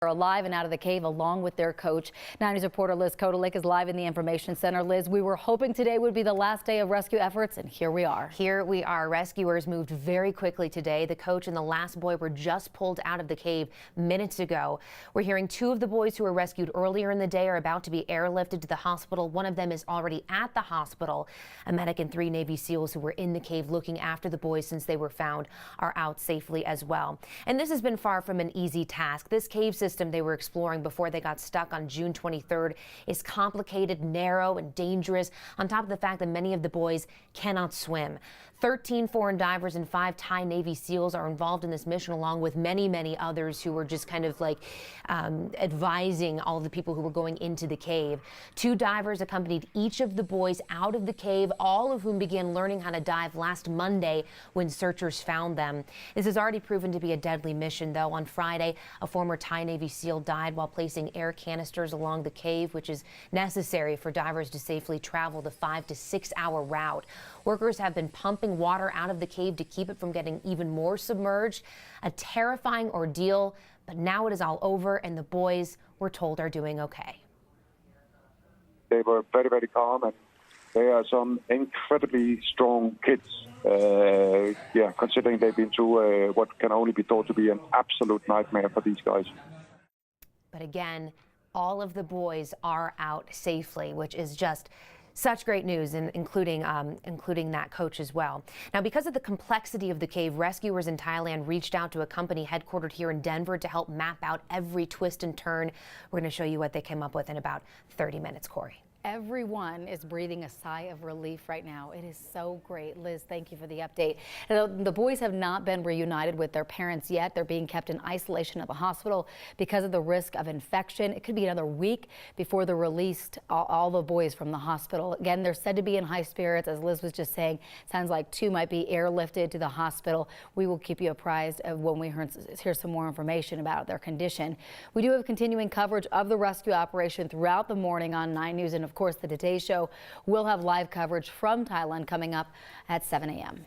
Are alive and out of the cave along with their coach. 9 News reporter Liz Kodalik is live in the information center. Liz, we were hoping today would be the last day of rescue efforts, and here we are. Here we are. Rescuers moved very quickly today. The coach and the last boy were just pulled out of the cave minutes ago. We're hearing 2 of the boys who were rescued earlier in the day are about to be airlifted to the hospital. One of them is already at the hospital. A medic and 3 Navy SEALs who were in the cave looking after the boys since they were found are out safely as well. And this has been far from an easy task. This cave system they were exploring before they got stuck on June 23rd is complicated, narrow, and dangerous, on top of the fact that many of the boys cannot swim. 13 foreign divers and 5 Thai Navy SEALs are involved in this mission, along with many others who were just kind of like advising all of the people who were going into the cave. 2 divers accompanied each of the boys out of the cave, all of whom began learning how to dive last Monday when searchers found them. This has already proven to be a deadly mission, though. On Friday, a former Thai Navy SEAL died while placing air canisters along the cave, which is necessary for divers to safely travel the 5 to 6 hour route. Workers have been pumping water out of the cave to keep it from getting even more submerged. A terrifying ordeal, but now it is all over, and the boys, we're told, are doing okay. They were very calm, and they are some incredibly strong kids. Considering they've been through what can only be thought to be an absolute nightmare for these guys. But again, all of the boys are out safely, which is just such great news, including that coach as well. Now, because of the complexity of the cave, rescuers in Thailand reached out to a company headquartered here in Denver to help map out every twist and turn. We're going to show you what they came up with in about 30 minutes, Corey. Everyone is breathing a sigh of relief right now. It is so great. Liz, thank you for the update. The boys have not been reunited with their parents yet. They're being kept in isolation at the hospital because of the risk of infection. It could be another week before they're released, all the boys from the hospital. Again, they're said to be in high spirits, as Liz was just saying. Sounds like 2 might be airlifted to the hospital. We will keep you apprised of when we hear some more information about their condition. We do have continuing coverage of the rescue operation throughout the morning on 9 News, and of course, the Today Show will have live coverage from Thailand coming up at 7 a.m.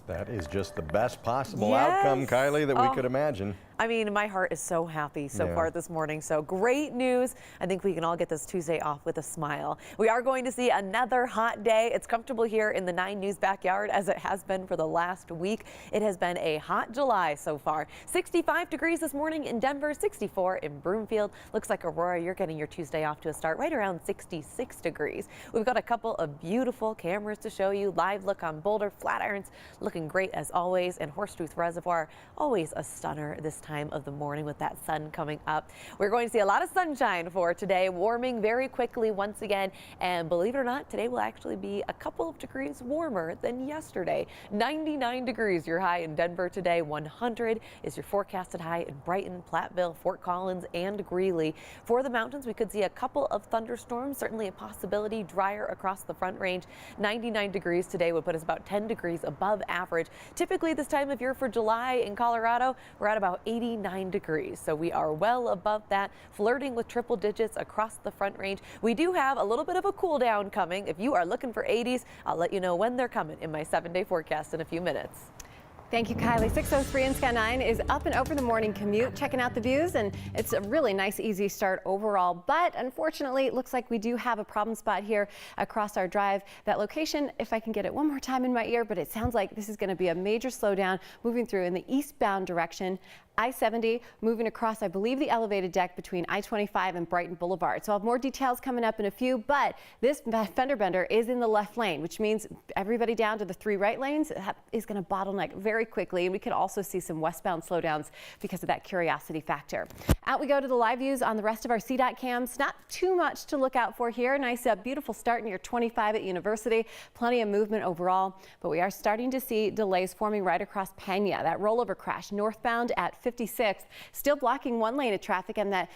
That is just the best possible outcome, Kylie, that we could imagine. I mean, my heart is so happy so far this morning. So great news. I think we can all get this Tuesday off with a smile. We are going to see another hot day. It's comfortable here in the 9 News backyard, as it has been for the last week. It has been a hot July so far. 65 degrees this morning in Denver, 64 in Broomfield. Looks like Aurora, you're getting your Tuesday off to a start right around 66 degrees. We've got a couple of beautiful cameras to show you. Live look on Boulder, Flatirons looking great as always, and Horsetooth Reservoir, always a stunner this time of the morning with that sun coming up. We're going to see a lot of sunshine for today, warming very quickly once again, and believe it or not, today will actually be a couple of degrees warmer than yesterday. 99 degrees your high in Denver today. 100 is your forecasted high in Brighton, Platteville, Fort Collins, and Greeley. For the mountains, we could see a couple of thunderstorms, certainly a possibility, drier across the Front Range. 99 degrees today would put us about 10 degrees above average. Typically this time of year for July in Colorado, we're at about 89 degrees. So we are well above that, flirting with triple digits across the Front Range. We do have a little bit of a cool down coming. If you are looking for 80s, I'll let you know when they're coming in my 7-day forecast in a few minutes. Thank you, Kylie. 6:03 in Sky 9 is up and over the morning commute, checking out the views, and it's a really nice, easy start overall. But unfortunately, it looks like we do have a problem spot here across our drive. That location, if I can get it one more time in my ear, but it sounds like this is going to be a major slowdown moving through in the eastbound direction. I-70 moving across, I believe, the elevated deck between I-25 and Brighton Boulevard. So I'll have more details coming up in a few, but this fender bender is in the left lane, which means everybody down to the 3 right lanes is going to bottleneck very quickly. And we could also see some westbound slowdowns because of that curiosity factor. Out we go to the live views on the rest of our CDOT cams. Not too much to look out for here. Nice, beautiful start near 25 at University. Plenty of movement overall, but we are starting to see delays forming right across Pena. That rollover crash northbound at 56th, still blocking 1 lane of traffic, and that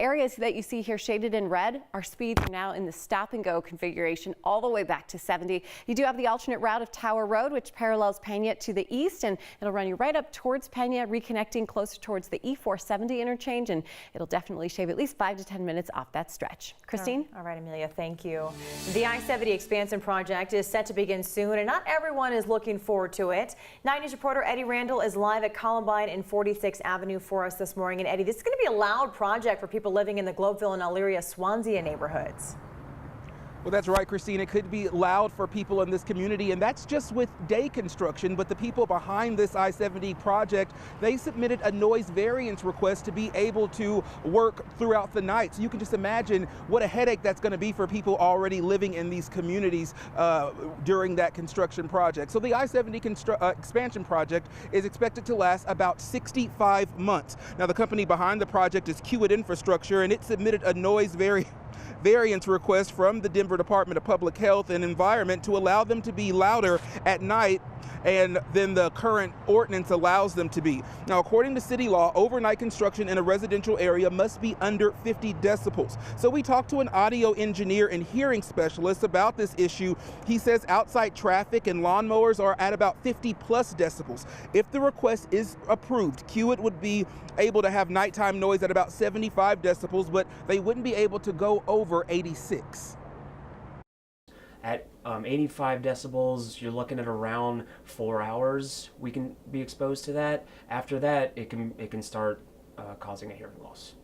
areas that you see here shaded in red, our speeds are now in the stop and go configuration all the way back to 70. You do have the alternate route of Tower Road, which parallels Pena to the east, and it'll run you right up towards Pena, reconnecting closer towards the E470 interchange, and it'll definitely shave at least 5 to 10 minutes off that stretch. Christine? All right, Amelia, thank you. The I-70 expansion project is set to begin soon, and not everyone is looking forward to it. 9 News reporter Eddie Randall is live at Columbine in 46 6th Avenue for us this morning. And Eddie, this is going to be a loud project for people living in the Globeville and Elyria Swansea neighborhoods. Well, that's right, Christine. It could be loud for people in this community, and that's just with day construction. But the people behind this I-70 project, they submitted a noise variance request to be able to work throughout the night. So you can just imagine what a headache that's going to be for people already living in these communities during that construction project. So the I-70 expansion project is expected to last about 65 months. Now, the company behind the project is Kiewit Infrastructure, and it submitted a noise variance request from the Denver Department of Public Health and Environment to allow them to be louder at night and then the current ordinance allows them to be. Now, according to city law, overnight construction in a residential area must be under 50 decibels. So we talked to an audio engineer and hearing specialist about this issue. He says outside traffic and lawnmowers are at about 50 plus decibels. If the request is approved, Kiewit would be able to have nighttime noise at about 75 decibels, but they wouldn't be able to go over 86. At 85 decibels, you're looking at around 4 hours we can be exposed to that. After that, it can start causing a hearing loss.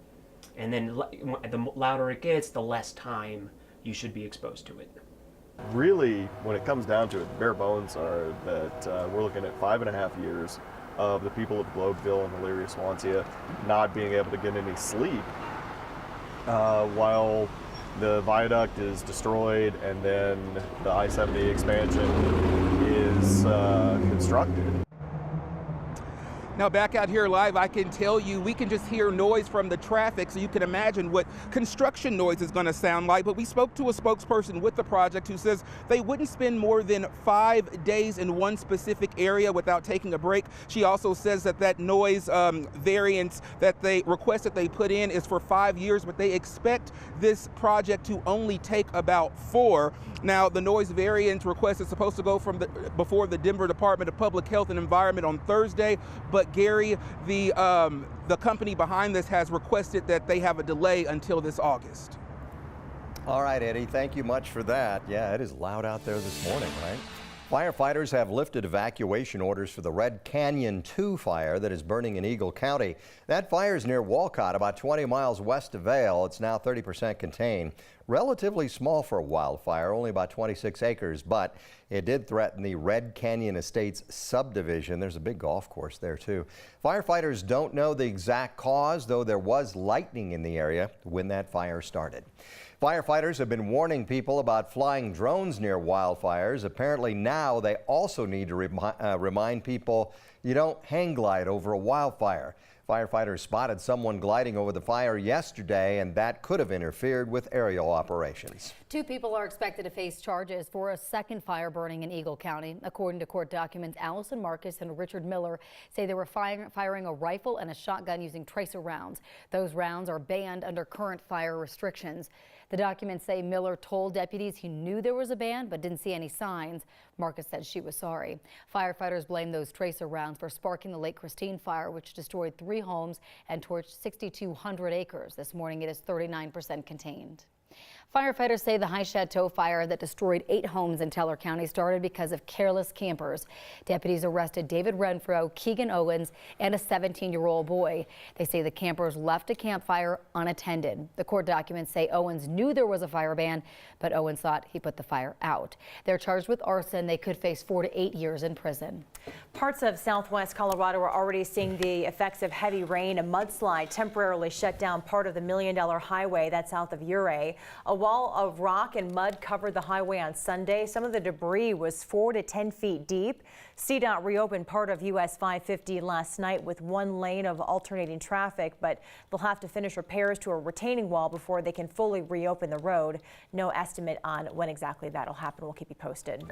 And then the louder it gets, the less time you should be exposed to it. Really, when it comes down to it, the bare bones are that we're looking at 5.5 years of the people of Globeville and Elyria Swansea not being able to get any sleep while the viaduct is destroyed and then the I-70 expansion is constructed. Now, back out here live, I can tell you we can just hear noise from the traffic, so you can imagine what construction noise is going to sound like. But we spoke to a spokesperson with the project who says they wouldn't spend more than 5 days in one specific area without taking a break. She also says that noise variance that they request that they put in is for 5 years, but they expect this project to only take about 4. Now, the noise variance request is supposed to go before the Denver Department of Public Health and Environment on Thursday, but Gary, the company behind this has requested that they have a delay until this August. All right, Eddie, thank you much for that. Yeah, it is loud out there this morning, right? Firefighters have lifted evacuation orders for the Red Canyon 2 fire that is burning in Eagle County. That fire is near Walcott, about 20 miles west of Vail. It's now 30% contained. Relatively small for a wildfire, only about 26 acres, but it did threaten the Red Canyon Estates subdivision. There's a big golf course there, too. Firefighters don't know the exact cause, though there was lightning in the area when that fire started. Firefighters have been warning people about flying drones near wildfires. Apparently now they also need to remind people you don't hang glide over a wildfire. Firefighters spotted someone gliding over the fire yesterday, and that could have interfered with aerial operations. 2 people are expected to face charges for a second fire burning in Eagle County. According to court documents, Allison Marcus and Richard Miller say they were firing a rifle and a shotgun using tracer rounds. Those rounds are banned under current fire restrictions. The documents say Miller told deputies he knew there was a ban but didn't see any signs. Marcus said she was sorry. Firefighters blame those tracer rounds for sparking the Lake Christine fire, which destroyed 3 homes and torched 6,200 acres. This morning it is 39% contained. Firefighters say the High Chateau fire that destroyed 8 homes in Teller County started because of careless campers. Deputies arrested David Renfro, Keegan Owens, and a 17-year-old boy. They say the campers left a campfire unattended. The court documents say Owens knew there was a fire ban, but Owens thought he put the fire out. They're charged with arson. They could face 4 to 8 years in prison. Parts of southwest Colorado are already seeing the effects of heavy rain. A mudslide temporarily shut down part of the $1 Million Highway that's south of Ouray. A wall of rock and mud covered the highway on Sunday. Some of the debris was 4 to 10 feet deep. CDOT reopened part of US 550 last night with 1 lane of alternating traffic, but they'll have to finish repairs to a retaining wall before they can fully reopen the road. No estimate on when exactly that'll happen. We'll keep you posted.